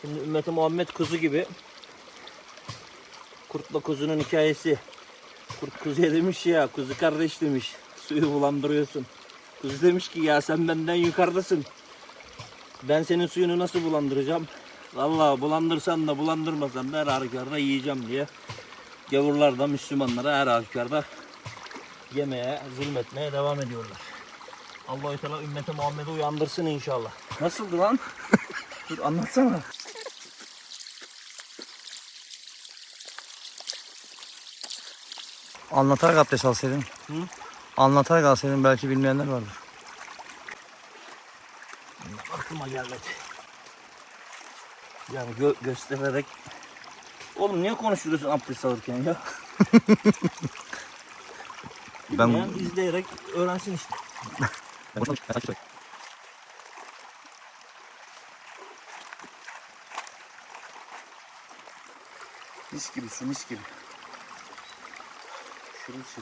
Şimdi ümmeti Muhammed kuzu gibi. Kurtla kuzunun hikayesi. Kurt kuzuya demiş ya, kuzu kardeş demiş, suyu bulandırıyorsun. Kuzu demiş ki ya sen benden yukarıdasın. Ben senin suyunu nasıl bulandıracağım? Vallahi bulandırsan da bulandırmasan da her halükarda yiyeceğim diye. Gavurlar da Müslümanlara her halükarda yemeye, zulmetmeye devam ediyorlar. Allah-u Teala ümmeti Muhammed'i uyandırsın inşallah. Nasıldı lan? Dur anlatsana. Anlatarak abdest alsaydın. Hı? Anlatarak alsaydın belki bilmeyenler vardır. Aklıma gelmedi. Yani göstererek. Oğlum niye konuşuyorsun abdest alırken ya? Bilmeyen izleyerek öğrensin işte. Mis gibi su, mis gibi. Şurası.